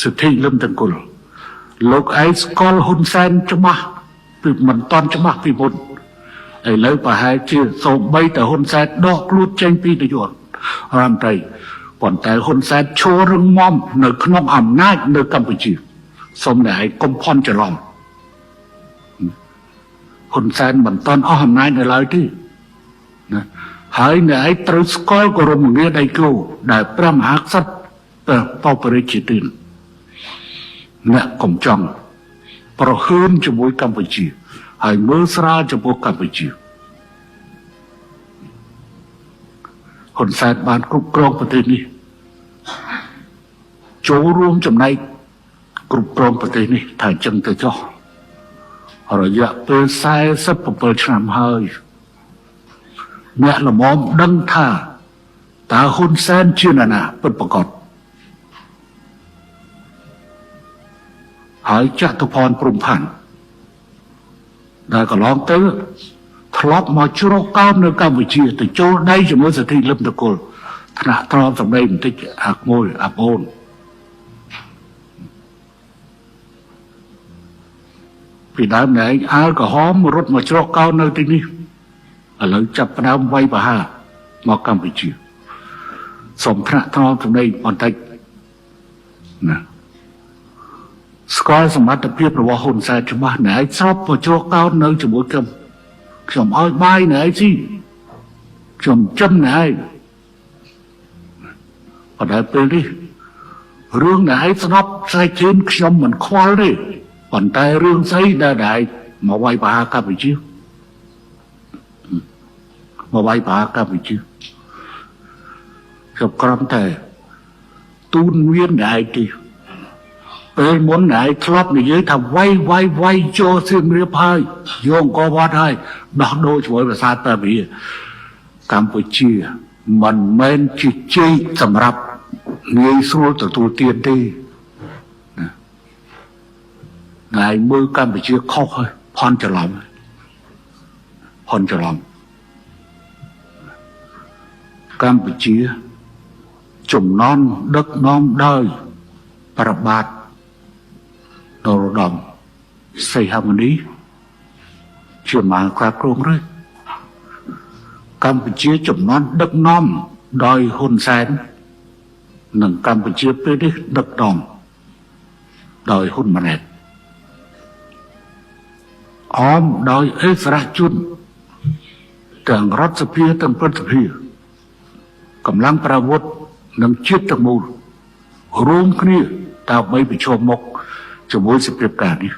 សិទ្ធិលំទាំងគុលលោកឯងស្គាល់ហ៊ុនសែនច្បាស់ពីមិនតន់ច្បាស់ពីមុនឥឡូវប្រហែលជាសូម្បីតែហ៊ុនសែនដកខ្លួនចេញពីនាយករដ្ឋមន្ត្រីប៉ុន្តែហ៊ុនសែនឈររឹងមាំនៅក្នុងអំណាចនៅកម្ពុជាសូមតែឯងកុំភ័ន្តច្រឡំហ៊ុនសែនមិនតន់អស់អំណាចនៅឡើយទេណាហើយអ្នកឯងត្រូវស្គាល់គោរមងារដៃគូដែលព្រះមហាក្សត្របបរិជាទានអ្នកកុំចង់ប្រហើនជាមួយកម្ពុជាហើយមើលស្រាលចំពោះកម្ពុជាហ៊ុនសែនបានគ្រប់គ្រងប្រទេសនេះចូលរួមចំណែកគ្រប់គ្រងប្រទេសនេះថាអញ្ចឹងទៅចុះរយៈពេល47ឆ្នាំហើយអ្នកល្មមដឹងថាតើហ៊ុនសែនជានរណាពិតប្រាកដហើយចតុភ័ណ្ឌព្រំផាន់ដែលកន្លងទៅធ្លាប់មកជ្រកកោននៅកម្ពុជាទៅចូលដៃជាមួយសិទ្ធិលឹមតកុលថ្នាក់ត្រង់សម្ដីបន្តិចអាក្មួយអាប្អូនពីដើមណែអាល់កុហមរត់មកជ្រកកោននៅទីនេះឥឡូវចាប់ផ្ដើមវាយប្រហារមកកម្ពុជាសូមថ្នាក់ត្រង់សម្ដីបន្តិចណាស្គាល់សមត្ថភាពរបស់ហ៊ុនសែនច្បាស់ណែឯងស្របមកជ្រកកោននៅជាមួយខ្ញុំឲ្យបាយណែឯងស៊ីខ្ញុំចំណែឯងប៉ុន្តែពេលនេះរឿងណែឯងស្នប់ស្អែកជើងខ្ញុំមិនខ្វល់ទេប៉ុន្តែរឿងស្អីដែលឯងមកវាយប្រហារកម្ពុជាមកវាយប្រហារកម្ពុជាខ្ញុំក្រំតែទូនមានណែឯងទេពេលមុនឯងធ្លាប់និយាយថាវាយចូលសៀមរាបហើយយកអង្គរវត្តហើយដោះដូរជាមួយប្រាសាទតាវីកម្ពុជាមិនមែនជាជ័យសម្រាប់ងាយស្រួលទទួលទានទេណាឯងមើលកម្ពុជាខុសហើយផន់ច្រឡំកម្ពុជាចំណន់ដឹកនាំដោយប្របាទនរោត្តមសីហមុនីជាមកក្រាបគ្រងឬកម្ពុជាចំណន់ដឹកនាំដោយហ៊ុនសែននិងកម្ពុជាពេលនេះដឹកនាំដោយហ៊ុនម៉ាណែតអមដោយអិសរាជជនទាំងរដ្ឋសភាទាំងព្រឹទ្ធសភាកម្លាំងប្រវត្តិនិងជាតិទាំងមូលរួមគ្នាដើម្បីប្រជុំមុខជាមួយសភាពការនេះ